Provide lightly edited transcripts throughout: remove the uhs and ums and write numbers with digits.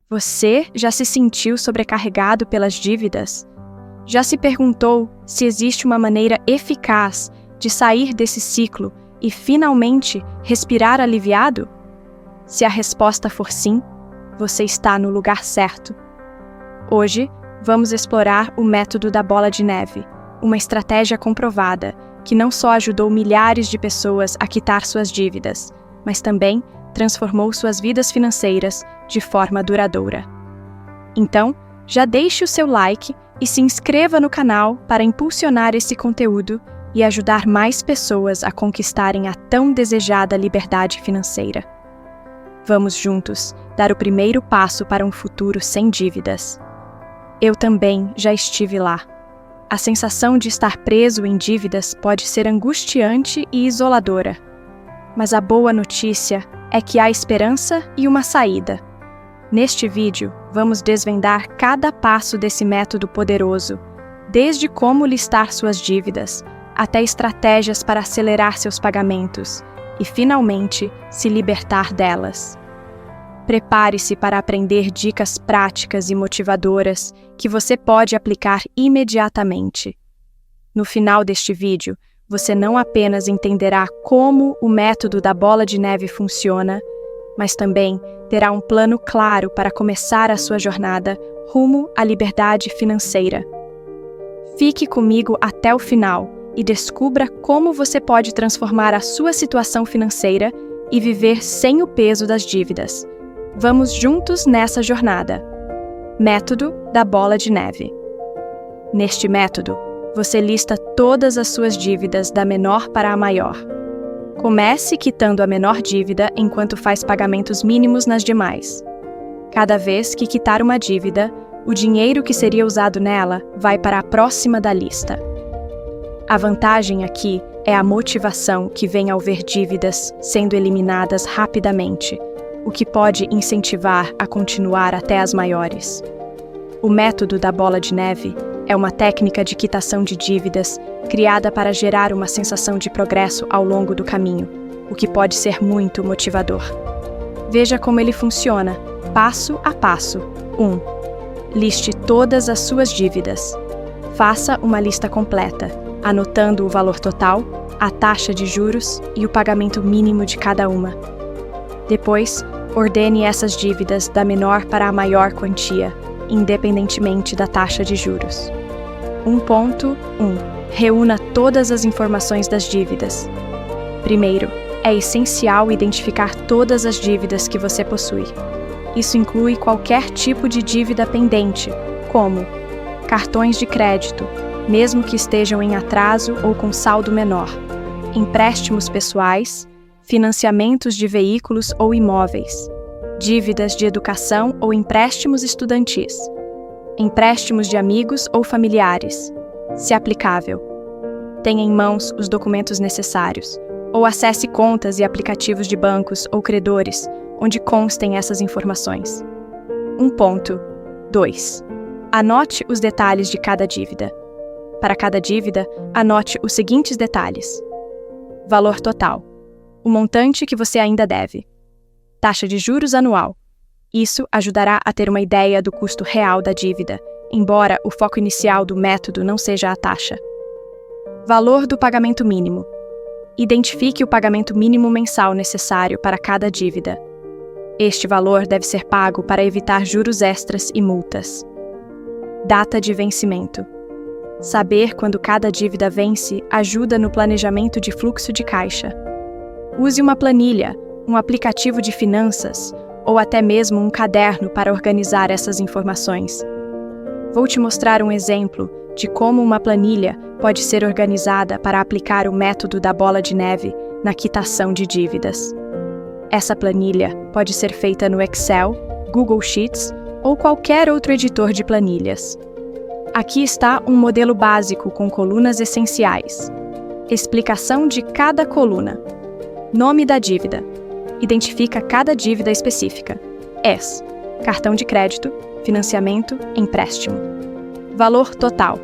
Você já se sentiu sobrecarregado pelas dívidas? Já se perguntou se existe uma maneira eficaz de sair desse ciclo e finalmente respirar aliviado? Se a resposta for sim, você está no lugar certo. Hoje, vamos explorar o método da bola de neve, uma estratégia comprovada que não só ajudou milhares de pessoas a quitar suas dívidas, mas também transformou suas vidas financeiras de forma duradoura. Então, já deixe o seu like e se inscreva no canal para impulsionar esse conteúdo e ajudar mais pessoas a conquistarem a tão desejada liberdade financeira. Vamos juntos dar o primeiro passo para um futuro sem dívidas. Eu também já estive lá. A sensação de estar preso em dívidas pode ser angustiante e isoladora. Mas a boa notícia é que há esperança e uma saída. Neste vídeo, vamos desvendar cada passo desse método poderoso, desde como listar suas dívidas, até estratégias para acelerar seus pagamentos e, finalmente, se libertar delas. Prepare-se para aprender dicas práticas e motivadoras que você pode aplicar imediatamente. No final deste vídeo, você não apenas entenderá como o método da bola de neve funciona, mas também terá um plano claro para começar a sua jornada rumo à liberdade financeira. Fique comigo até o final e descubra como você pode transformar a sua situação financeira e viver sem o peso das dívidas. Vamos juntos nessa jornada. Método da bola de neve. Neste método, você lista todas as suas dívidas da menor para a maior. Comece quitando a menor dívida enquanto faz pagamentos mínimos nas demais. Cada vez que quitar uma dívida, o dinheiro que seria usado nela vai para a próxima da lista. A vantagem aqui é a motivação que vem ao ver dívidas sendo eliminadas rapidamente, o que pode incentivar a continuar até as maiores. O método da bola de neve é uma técnica de quitação de dívidas criada para gerar uma sensação de progresso ao longo do caminho, o que pode ser muito motivador. Veja como ele funciona, passo a passo. 1. Liste todas as suas dívidas. Faça uma lista completa, anotando o valor total, a taxa de juros e o pagamento mínimo de cada uma. Depois, ordene essas dívidas da menor para a maior quantia, independentemente da taxa de juros. 1.1. Reúna todas as informações das dívidas. Primeiro, é essencial identificar todas as dívidas que você possui. Isso inclui qualquer tipo de dívida pendente, como cartões de crédito, mesmo que estejam em atraso ou com saldo menor, empréstimos pessoais, financiamentos de veículos ou imóveis, dívidas de educação ou empréstimos estudantis, empréstimos de amigos ou familiares, se aplicável. Tenha em mãos os documentos necessários, ou acesse contas e aplicativos de bancos ou credores, onde constem essas informações. 1.2. Anote os detalhes de cada dívida. Para cada dívida, anote os seguintes detalhes: valor total, o montante que você ainda deve, taxa de juros anual. Isso ajudará a ter uma ideia do custo real da dívida, embora o foco inicial do método não seja a taxa. Valor do pagamento mínimo. Identifique o pagamento mínimo mensal necessário para cada dívida. Este valor deve ser pago para evitar juros extras e multas. Data de vencimento. Saber quando cada dívida vence ajuda no planejamento de fluxo de caixa. Use uma planilha, um aplicativo de finanças ou até mesmo um caderno para organizar essas informações. Vou te mostrar um exemplo de como uma planilha pode ser organizada para aplicar o método da bola de neve na quitação de dívidas. Essa planilha pode ser feita no Excel, Google Sheets ou qualquer outro editor de planilhas. Aqui está um modelo básico com colunas essenciais. Explicação de cada coluna. Nome da dívida. Identifica cada dívida específica. ES. Cartão de crédito, financiamento, empréstimo. Valor total.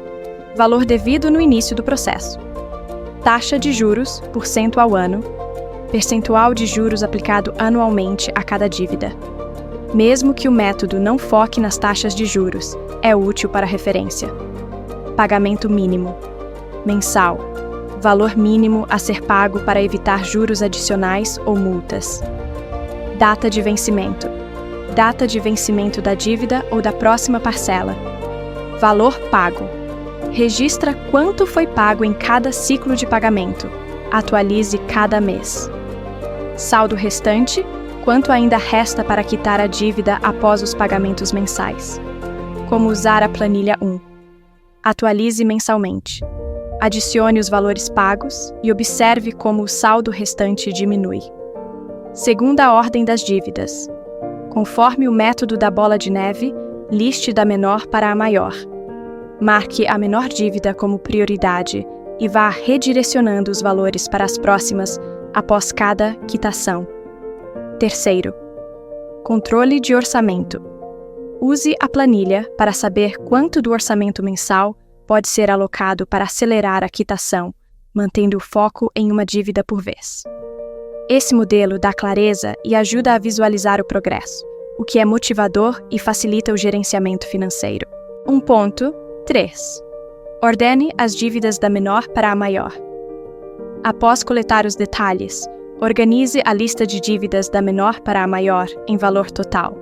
Valor devido no início do processo. Taxa de juros, % ao ano. Percentual de juros aplicado anualmente a cada dívida. Mesmo que o método não foque nas taxas de juros, é útil para referência. Pagamento mínimo. Mensal. Valor mínimo a ser pago para evitar juros adicionais ou multas. Data de vencimento. Data de vencimento da dívida ou da próxima parcela. Valor pago. Registra quanto foi pago em cada ciclo de pagamento. Atualize cada mês. Saldo restante. Quanto ainda resta para quitar a dívida após os pagamentos mensais. Como usar a planilha 1. Atualize mensalmente. Adicione os valores pagos e observe como o saldo restante diminui. Segunda ordem das dívidas. Conforme o método da bola de neve, liste da menor para a maior. Marque a menor dívida como prioridade e vá redirecionando os valores para as próximas após cada quitação. Terceiro, controle de orçamento. Use a planilha para saber quanto do orçamento mensal pode ser alocado para acelerar a quitação, mantendo o foco em uma dívida por vez. Esse modelo dá clareza e ajuda a visualizar o progresso, o que é motivador e facilita o gerenciamento financeiro. 1.3. Ordene as dívidas da menor para a maior. Após coletar os detalhes, organize a lista de dívidas da menor para a maior em valor total.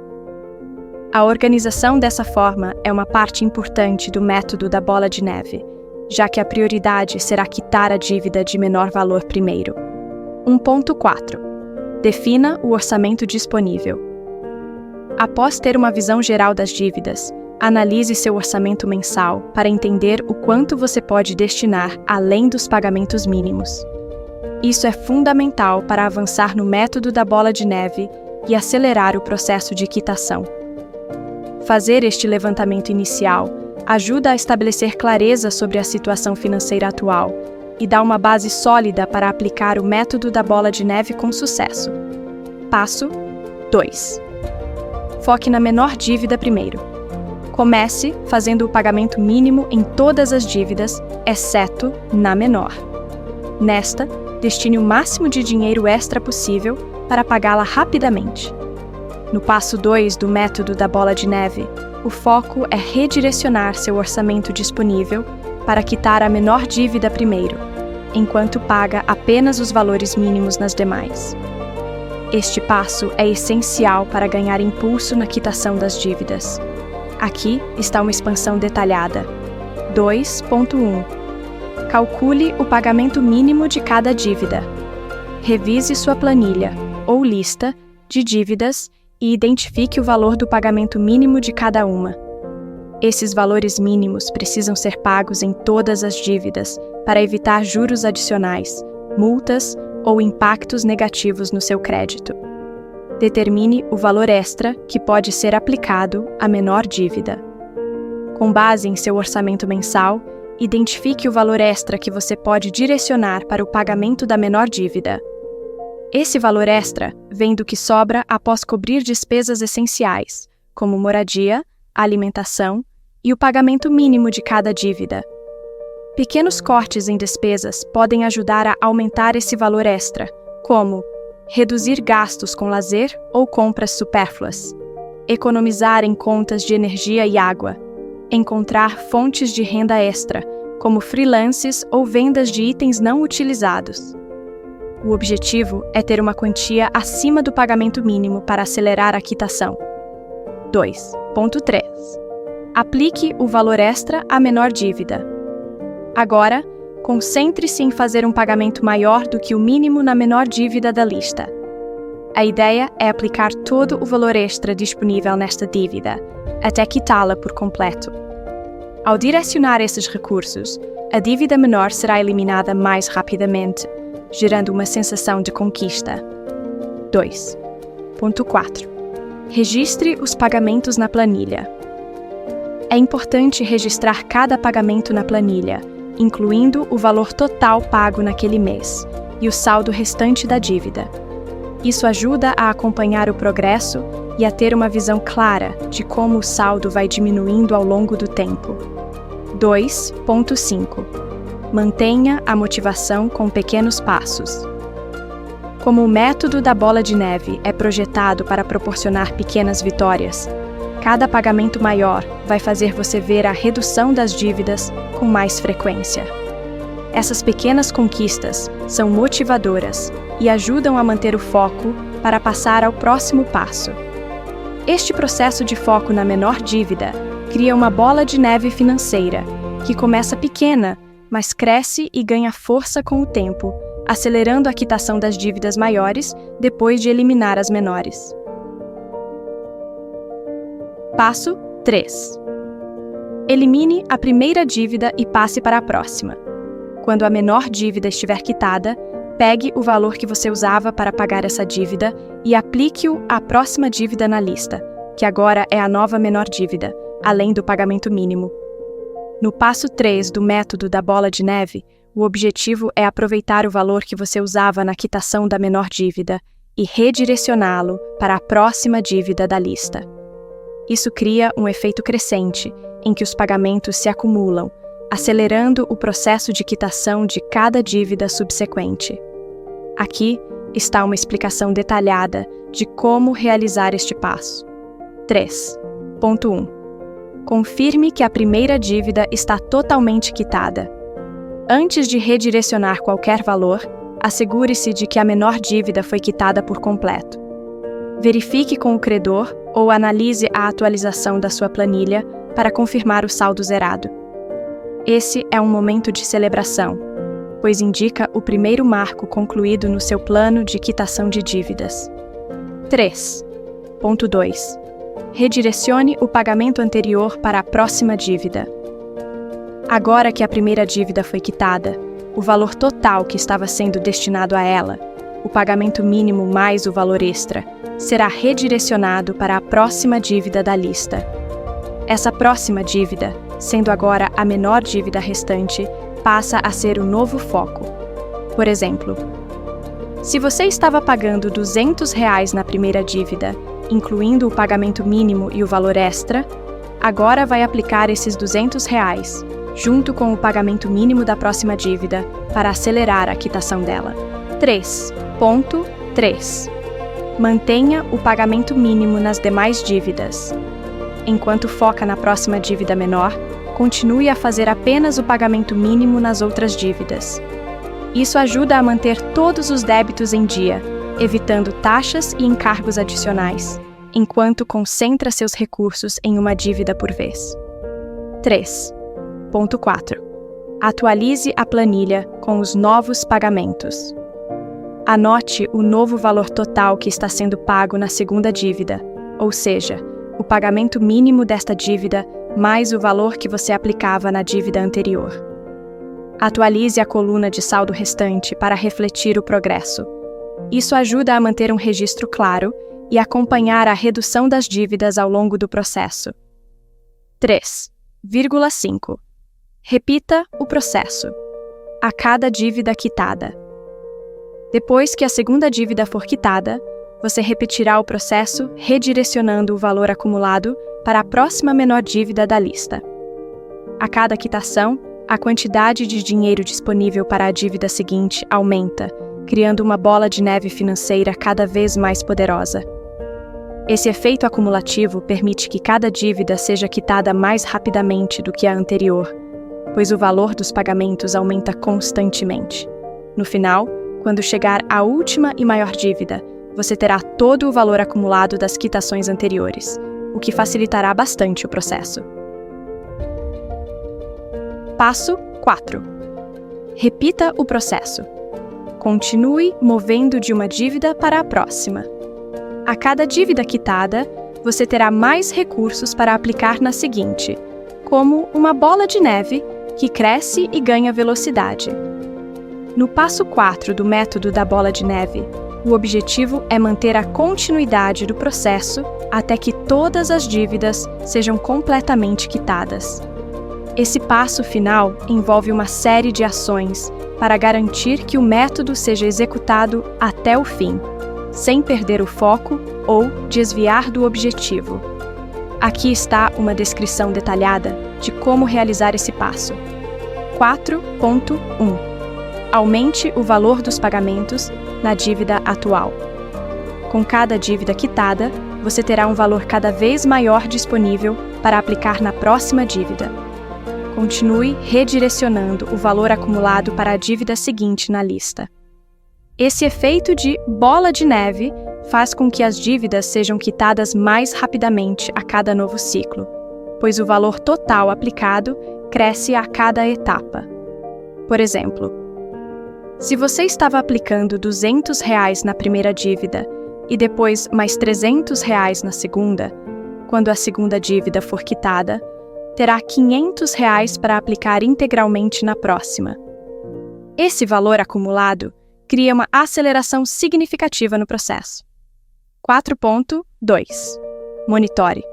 A organização dessa forma é uma parte importante do método da bola de neve, já que a prioridade será quitar a dívida de menor valor primeiro. 1.4. Defina o orçamento disponível. Após ter uma visão geral das dívidas, analise seu orçamento mensal para entender o quanto você pode destinar além dos pagamentos mínimos. Isso é fundamental para avançar no método da bola de neve e acelerar o processo de quitação. Fazer este levantamento inicial ajuda a estabelecer clareza sobre a situação financeira atual e dá uma base sólida para aplicar o método da bola de neve com sucesso. Passo 2. Foque na menor dívida primeiro. Comece fazendo o pagamento mínimo em todas as dívidas, exceto na menor. Nesta, destine o máximo de dinheiro extra possível para pagá-la rapidamente. No passo 2 do método da bola de neve, o foco é redirecionar seu orçamento disponível para quitar a menor dívida primeiro, enquanto paga apenas os valores mínimos nas demais. Este passo é essencial para ganhar impulso na quitação das dívidas. Aqui está uma expansão detalhada. 2.1. Calcule o pagamento mínimo de cada dívida. Revise sua planilha, ou lista, de dívidas e identifique o valor do pagamento mínimo de cada uma. Esses valores mínimos precisam ser pagos em todas as dívidas para evitar juros adicionais, multas ou impactos negativos no seu crédito. Determine o valor extra que pode ser aplicado à menor dívida. Com base em seu orçamento mensal, identifique o valor extra que você pode direcionar para o pagamento da menor dívida. Esse valor extra vem do que sobra após cobrir despesas essenciais, como moradia, alimentação e o pagamento mínimo de cada dívida. Pequenos cortes em despesas podem ajudar a aumentar esse valor extra, como reduzir gastos com lazer ou compras supérfluas, economizar em contas de energia e água, encontrar fontes de renda extra, como freelances ou vendas de itens não utilizados. O objetivo é ter uma quantia acima do pagamento mínimo para acelerar a quitação. 2.3. Aplique o valor extra à menor dívida. Agora, concentre-se em fazer um pagamento maior do que o mínimo na menor dívida da lista. A ideia é aplicar todo o valor extra disponível nesta dívida, até quitá-la por completo. Ao direcionar esses recursos, a dívida menor será eliminada mais rapidamente, gerando uma sensação de conquista. 2.4. Registre os pagamentos na planilha. É importante registrar cada pagamento na planilha, incluindo o valor total pago naquele mês e o saldo restante da dívida. Isso ajuda a acompanhar o progresso e a ter uma visão clara de como o saldo vai diminuindo ao longo do tempo. 2.5. Mantenha a motivação com pequenos passos. Como o método da bola de neve é projetado para proporcionar pequenas vitórias, cada pagamento maior vai fazer você ver a redução das dívidas com mais frequência. Essas pequenas conquistas são motivadoras e ajudam a manter o foco para passar ao próximo passo. Este processo de foco na menor dívida cria uma bola de neve financeira que começa pequena, mas cresce e ganha força com o tempo, acelerando a quitação das dívidas maiores depois de eliminar as menores. Passo 3. Elimine a primeira dívida e passe para a próxima. Quando a menor dívida estiver quitada, pegue o valor que você usava para pagar essa dívida e aplique-o à próxima dívida na lista, que agora é a nova menor dívida, além do pagamento mínimo. No passo 3 do método da bola de neve, o objetivo é aproveitar o valor que você usava na quitação da menor dívida e redirecioná-lo para a próxima dívida da lista. Isso cria um efeito crescente, em que os pagamentos se acumulam, acelerando o processo de quitação de cada dívida subsequente. Aqui está uma explicação detalhada de como realizar este passo. 3.1. Confirme que a primeira dívida está totalmente quitada. Antes de redirecionar qualquer valor, assegure-se de que a menor dívida foi quitada por completo. Verifique com o credor ou analise a atualização da sua planilha para confirmar o saldo zerado. Esse é um momento de celebração, pois indica o primeiro marco concluído no seu plano de quitação de dívidas. 3.2. Redirecione o pagamento anterior para a próxima dívida. Agora que a primeira dívida foi quitada, o valor total que estava sendo destinado a ela, o pagamento mínimo mais o valor extra, será redirecionado para a próxima dívida da lista. Essa próxima dívida, sendo agora a menor dívida restante, passa a ser o novo foco. Por exemplo, se você estava pagando R$200 na primeira dívida, incluindo o pagamento mínimo e o valor extra, agora vai aplicar esses R$200, junto com o pagamento mínimo da próxima dívida, para acelerar a quitação dela. 3.3. Mantenha o pagamento mínimo nas demais dívidas. Enquanto foca na próxima dívida menor, continue a fazer apenas o pagamento mínimo nas outras dívidas. Isso ajuda a manter todos os débitos em dia, evitando taxas e encargos adicionais, enquanto concentra seus recursos em uma dívida por vez. 3.4. Atualize a planilha com os novos pagamentos. Anote o novo valor total que está sendo pago na segunda dívida, ou seja, o pagamento mínimo desta dívida mais o valor que você aplicava na dívida anterior. Atualize a coluna de saldo restante para refletir o progresso. Isso ajuda a manter um registro claro e acompanhar a redução das dívidas ao longo do processo. 3.5. Repita o processo. A cada dívida quitada. Depois que a segunda dívida for quitada, você repetirá o processo redirecionando o valor acumulado para a próxima menor dívida da lista. A cada quitação, a quantidade de dinheiro disponível para a dívida seguinte aumenta, criando uma bola de neve financeira cada vez mais poderosa. Esse efeito acumulativo permite que cada dívida seja quitada mais rapidamente do que a anterior, pois o valor dos pagamentos aumenta constantemente. No final, quando chegar à última e maior dívida, você terá todo o valor acumulado das quitações anteriores, o que facilitará bastante o processo. Passo 4. Repita o processo. Continue movendo de uma dívida para a próxima. A cada dívida quitada, você terá mais recursos para aplicar na seguinte, como uma bola de neve que cresce e ganha velocidade. No passo 4 do método da bola de neve, o objetivo é manter a continuidade do processo até que todas as dívidas sejam completamente quitadas. Esse passo final envolve uma série de ações para garantir que o método seja executado até o fim, sem perder o foco ou desviar do objetivo. Aqui está uma descrição detalhada de como realizar esse passo. 4.1. Aumente o valor dos pagamentos na dívida atual. Com cada dívida quitada, você terá um valor cada vez maior disponível para aplicar na próxima dívida. Continue redirecionando o valor acumulado para a dívida seguinte na lista. Esse efeito de bola de neve faz com que as dívidas sejam quitadas mais rapidamente a cada novo ciclo, pois o valor total aplicado cresce a cada etapa. Por exemplo, se você estava aplicando R$200 na primeira dívida e depois mais R$300 na segunda, quando a segunda dívida for quitada, terá R$500 para aplicar integralmente na próxima. Esse valor acumulado cria uma aceleração significativa no processo. 4.2. Monitore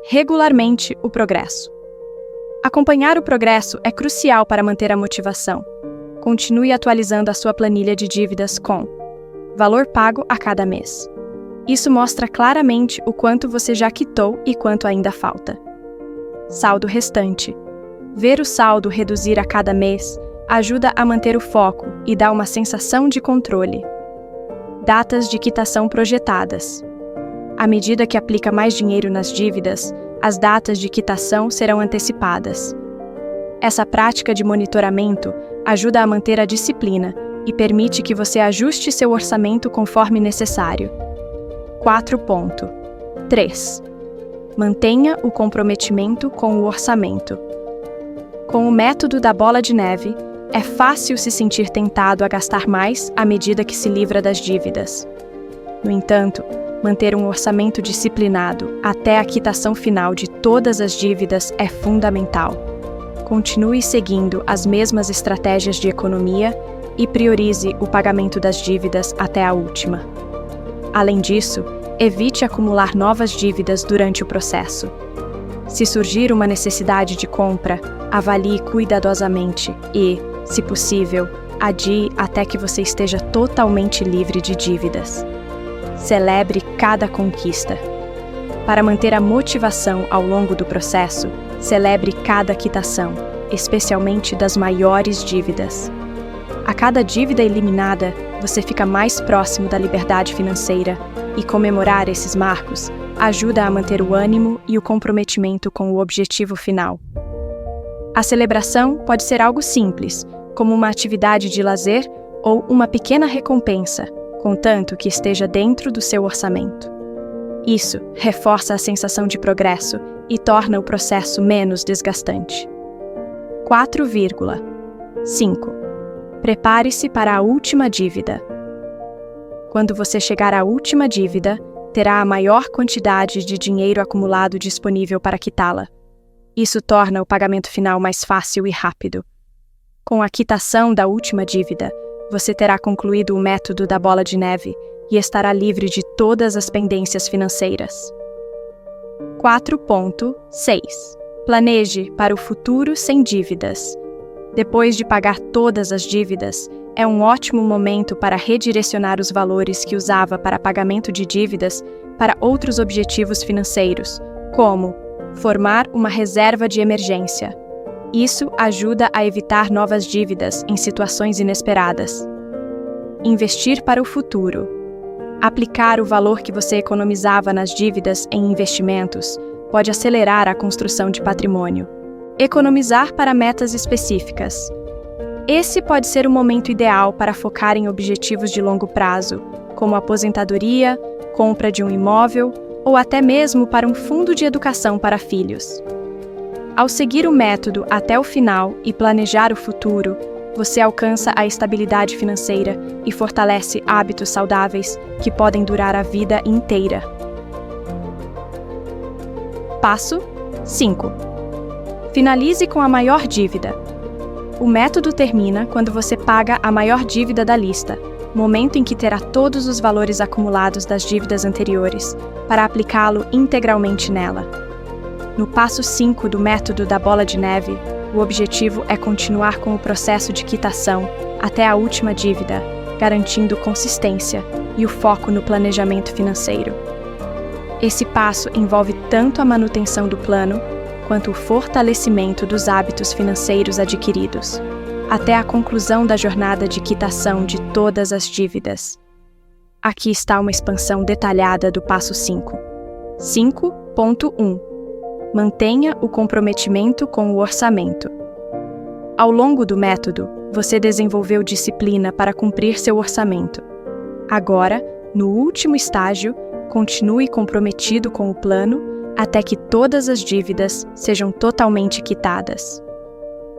regularmente o progresso. Acompanhar o progresso é crucial para manter a motivação. Continue atualizando a sua planilha de dívidas com valor pago a cada mês. Isso mostra claramente o quanto você já quitou e quanto ainda falta. Saldo restante. Ver o saldo reduzir a cada mês ajuda a manter o foco e dá uma sensação de controle. Datas de quitação projetadas. À medida que aplica mais dinheiro nas dívidas, as datas de quitação serão antecipadas. Essa prática de monitoramento ajuda a manter a disciplina e permite que você ajuste seu orçamento conforme necessário. 4.3. Mantenha o comprometimento com o orçamento. Com o método da bola de neve, é fácil se sentir tentado a gastar mais à medida que se livra das dívidas. No entanto, manter um orçamento disciplinado até a quitação final de todas as dívidas é fundamental. Continue seguindo as mesmas estratégias de economia e priorize o pagamento das dívidas até a última. Além disso, evite acumular novas dívidas durante o processo. Se surgir uma necessidade de compra, avalie cuidadosamente e, se possível, adie até que você esteja totalmente livre de dívidas. Celebre cada conquista. Para manter a motivação ao longo do processo, celebre cada quitação, especialmente das maiores dívidas. A cada dívida eliminada, você fica mais próximo da liberdade financeira, e comemorar esses marcos ajuda a manter o ânimo e o comprometimento com o objetivo final. A celebração pode ser algo simples, como uma atividade de lazer ou uma pequena recompensa, contanto que esteja dentro do seu orçamento. Isso reforça a sensação de progresso e torna o processo menos desgastante. 4.5. Prepare-se para a última dívida. Quando você chegar à última dívida, terá a maior quantidade de dinheiro acumulado disponível para quitá-la. Isso torna o pagamento final mais fácil e rápido. Com a quitação da última dívida, você terá concluído o método da bola de neve e estará livre de todas as pendências financeiras. 4.6. Planeje para o futuro sem dívidas. Depois de pagar todas as dívidas, é um ótimo momento para redirecionar os valores que usava para pagamento de dívidas para outros objetivos financeiros, como formar uma reserva de emergência. Isso ajuda a evitar novas dívidas em situações inesperadas. Investir para o futuro. Aplicar o valor que você economizava nas dívidas em investimentos pode acelerar a construção de patrimônio. Economizar para metas específicas. Esse pode ser o momento ideal para focar em objetivos de longo prazo, como aposentadoria, compra de um imóvel ou até mesmo para um fundo de educação para filhos. Ao seguir o método até o final e planejar o futuro, você alcança a estabilidade financeira e fortalece hábitos saudáveis que podem durar a vida inteira. Passo 5. Finalize com a maior dívida. O método termina quando você paga a maior dívida da lista, momento em que terá todos os valores acumulados das dívidas anteriores, para aplicá-lo integralmente nela. No passo 5 do método da bola de neve, o objetivo é continuar com o processo de quitação até a última dívida, garantindo consistência e o foco no planejamento financeiro. Esse passo envolve tanto a manutenção do plano, quanto o fortalecimento dos hábitos financeiros adquiridos. até a conclusão da jornada de quitação de todas as dívidas. Aqui está uma expansão detalhada do passo 5. 5.1. Mantenha o comprometimento com o orçamento. Ao longo do método, você desenvolveu disciplina para cumprir seu orçamento. Agora, no último estágio, continue comprometido com o plano até que todas as dívidas sejam totalmente quitadas.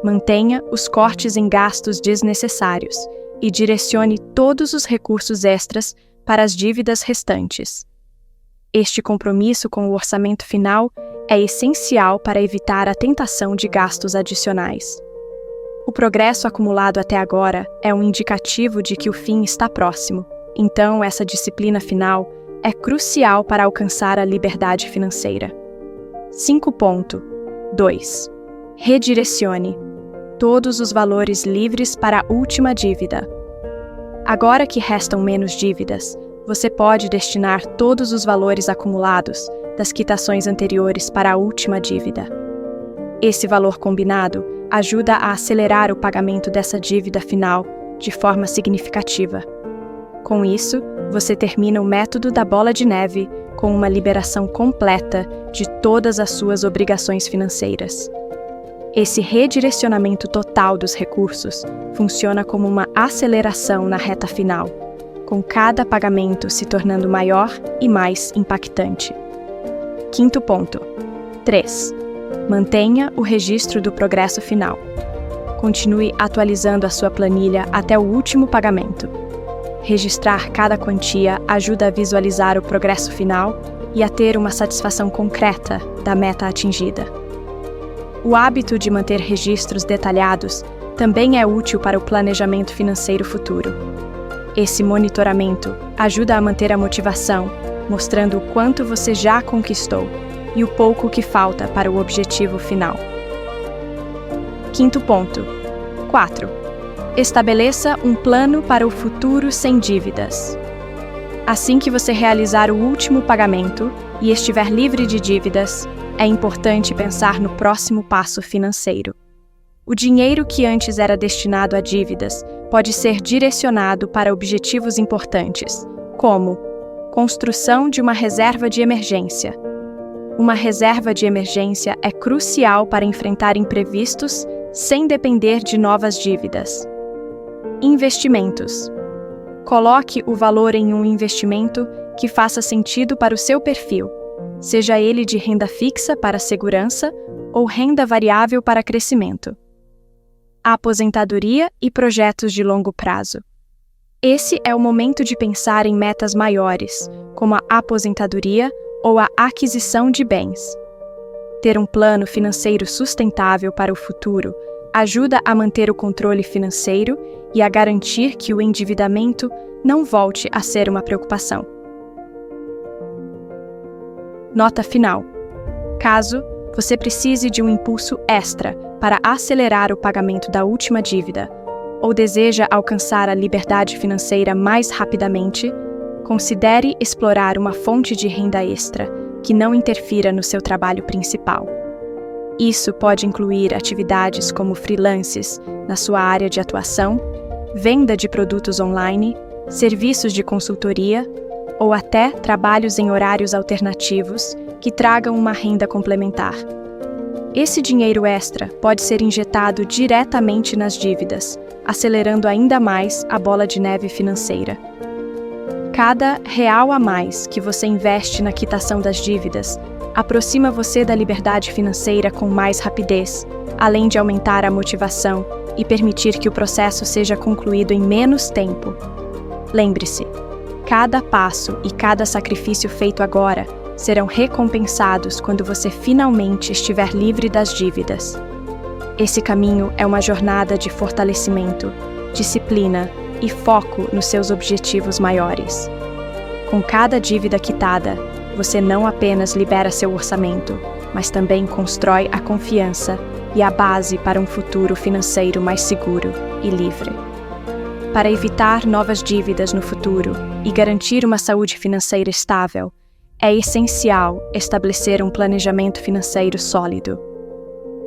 Mantenha os cortes em gastos desnecessários e direcione todos os recursos extras para as dívidas restantes. Este compromisso com o orçamento final é essencial para evitar a tentação de gastos adicionais. O progresso acumulado até agora é um indicativo de que o fim está próximo, então essa disciplina final é crucial para alcançar a liberdade financeira. 5.2. Redirecione todos os valores livres para a última dívida. Agora que restam menos dívidas, você pode destinar todos os valores acumulados das quitações anteriores para a última dívida. Esse valor combinado ajuda a acelerar o pagamento dessa dívida final de forma significativa. Com isso, você termina o método da bola de neve com uma liberação completa de todas as suas obrigações financeiras. Esse redirecionamento total dos recursos funciona como uma aceleração na reta final, com cada pagamento se tornando maior e mais impactante. 5.3. Mantenha o registro do progresso final. Continue atualizando a sua planilha até o último pagamento. Registrar cada quantia ajuda a visualizar o progresso final e a ter uma satisfação concreta da meta atingida. O hábito de manter registros detalhados também é útil para o planejamento financeiro futuro. Esse monitoramento ajuda a manter a motivação, mostrando o quanto você já conquistou e o pouco que falta para o objetivo final. 5.4. Estabeleça um plano para o futuro sem dívidas. Assim que você realizar o último pagamento e estiver livre de dívidas, é importante pensar no próximo passo financeiro. O dinheiro que antes era destinado a dívidas pode ser direcionado para objetivos importantes, como construção de uma reserva de emergência. Uma reserva de emergência é crucial para enfrentar imprevistos sem depender de novas dívidas. Investimentos. Coloque o valor em um investimento que faça sentido para o seu perfil, seja ele de renda fixa para segurança ou renda variável para crescimento. Aposentadoria e projetos de longo prazo. Esse é o momento de pensar em metas maiores, como a aposentadoria ou a aquisição de bens. Ter um plano financeiro sustentável para o futuro ajuda a manter o controle financeiro e a garantir que o endividamento não volte a ser uma preocupação. Nota final. Caso você precise de um impulso extra para acelerar o pagamento da última dívida ou deseja alcançar a liberdade financeira mais rapidamente, considere explorar uma fonte de renda extra que não interfira no seu trabalho principal. Isso pode incluir atividades como freelances na sua área de atuação, venda de produtos online, serviços de consultoria ou até trabalhos em horários alternativos que tragam uma renda complementar. Esse dinheiro extra pode ser injetado diretamente nas dívidas, acelerando ainda mais a bola de neve financeira. Cada real a mais que você investe na quitação das dívidas aproxima você da liberdade financeira com mais rapidez, além de aumentar a motivação e permitir que o processo seja concluído em menos tempo. Lembre-se, cada passo e cada sacrifício feito agora serão recompensados quando você finalmente estiver livre das dívidas. Esse caminho é uma jornada de fortalecimento, disciplina e foco nos seus objetivos maiores. Com cada dívida quitada, você não apenas libera seu orçamento, mas também constrói a confiança e a base para um futuro financeiro mais seguro e livre. Para evitar novas dívidas no futuro e garantir uma saúde financeira estável, é essencial estabelecer um planejamento financeiro sólido.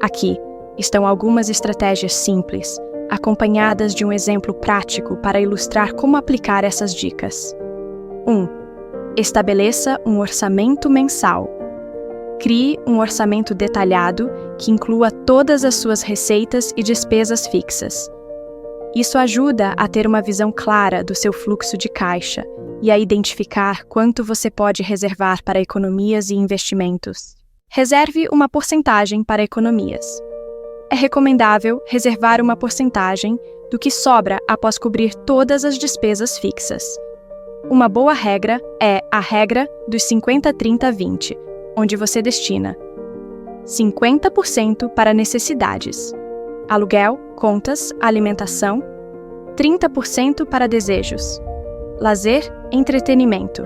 Aqui estão algumas estratégias simples acompanhadas de um exemplo prático para ilustrar como aplicar essas dicas. 1. Estabeleça um orçamento mensal. Crie um orçamento detalhado que inclua todas as suas receitas e despesas fixas. Isso ajuda a ter uma visão clara do seu fluxo de caixa e a identificar quanto você pode reservar para economias e investimentos. Reserve uma porcentagem para economias. É recomendável reservar uma porcentagem do que sobra após cobrir todas as despesas fixas. Uma boa regra é a regra dos 50-30-20, onde você destina 50% para necessidades, aluguel, contas, alimentação, 30% para desejos, lazer, entretenimento,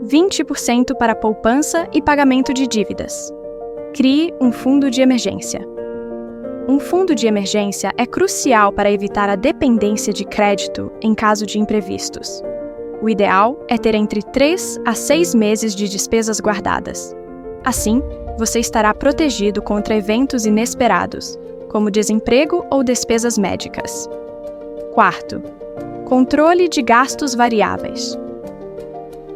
20% para poupança e pagamento de dívidas. Crie um fundo de emergência. Um fundo de emergência é crucial para evitar a dependência de crédito em caso de imprevistos. O ideal é ter entre 3 a 6 meses de despesas guardadas. Assim, você estará protegido contra eventos inesperados, como desemprego ou despesas médicas. 4. Controle de gastos variáveis.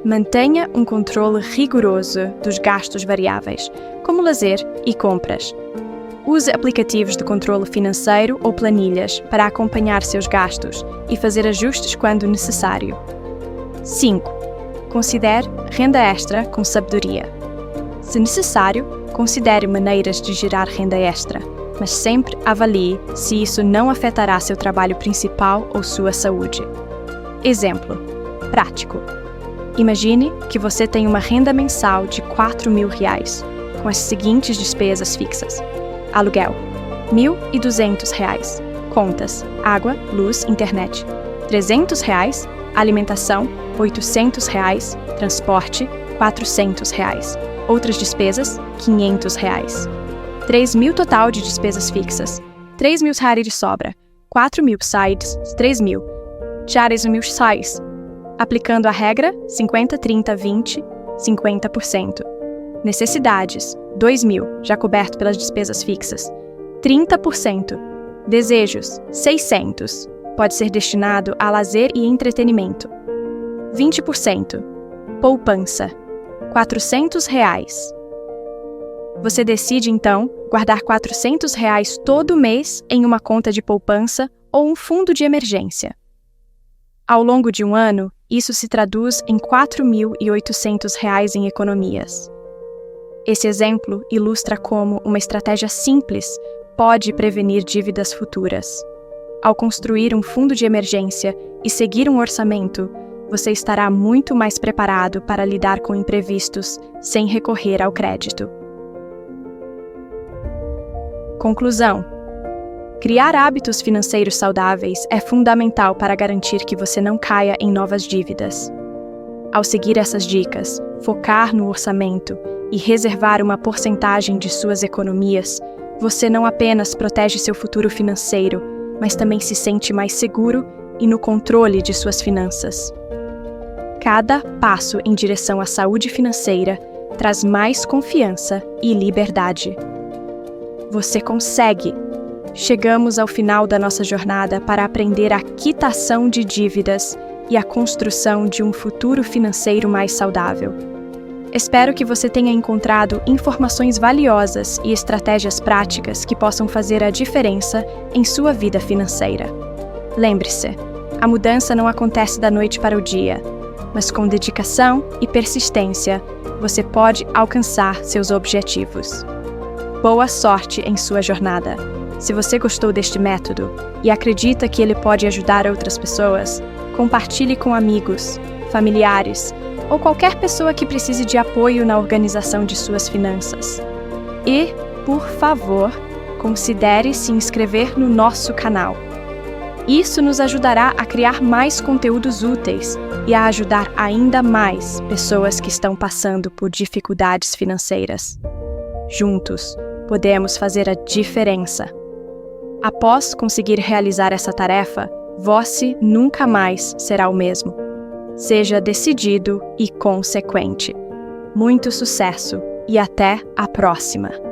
Mantenha um controle rigoroso dos gastos variáveis, como lazer e compras. Use aplicativos de controle financeiro ou planilhas para acompanhar seus gastos e fazer ajustes quando necessário. 5. Considere renda extra com sabedoria. Se necessário, considere maneiras de gerar renda extra, mas sempre avalie se isso não afetará seu trabalho principal ou sua saúde. Exemplo prático. Imagine que você tem uma renda mensal de R$ 4.000, com as seguintes despesas fixas: aluguel, R$ 1.200, contas, água, luz, internet, R$ 300, alimentação, R$ 800, transporte, R$ 400, outras despesas, R$ 500. R$ 3.000 total de despesas fixas, R$ 3.000 de sobra, R$ 4.000 sides, R$ 3.000, já R$ 1.000 sais, aplicando a regra 50-30-20, 50%. Necessidades, R$ 2.000, já coberto pelas despesas fixas, 30%. Desejos, R$ 600, pode ser destinado a lazer e entretenimento. 20%. Poupança, R$ 400. Você decide, então, guardar R$ 400 todo mês em uma conta de poupança ou um fundo de emergência. Ao longo de um ano, isso se traduz em R$ 4.800 em economias. Esse exemplo ilustra como uma estratégia simples pode prevenir dívidas futuras. Ao construir um fundo de emergência e seguir um orçamento, você estará muito mais preparado para lidar com imprevistos sem recorrer ao crédito. Conclusão: criar hábitos financeiros saudáveis é fundamental para garantir que você não caia em novas dívidas. Ao seguir essas dicas, focar no orçamento e reservar uma porcentagem de suas economias, você não apenas protege seu futuro financeiro, mas também se sente mais seguro e no controle de suas finanças. Cada passo em direção à saúde financeira traz mais confiança e liberdade. Você consegue! Chegamos ao final da nossa jornada para aprender a quitação de dívidas e a construção de um futuro financeiro mais saudável. Espero que você tenha encontrado informações valiosas e estratégias práticas que possam fazer a diferença em sua vida financeira. Lembre-se, a mudança não acontece da noite para o dia, mas com dedicação e persistência, você pode alcançar seus objetivos. Boa sorte em sua jornada! Se você gostou deste método e acredita que ele pode ajudar outras pessoas, compartilhe com amigos, familiares ou qualquer pessoa que precise de apoio na organização de suas finanças. E, por favor, considere se inscrever no nosso canal. Isso nos ajudará a criar mais conteúdos úteis e a ajudar ainda mais pessoas que estão passando por dificuldades financeiras. Juntos, podemos fazer a diferença. Após conseguir realizar essa tarefa, você nunca mais será o mesmo. Seja decidido e consequente. Muito sucesso e até a próxima!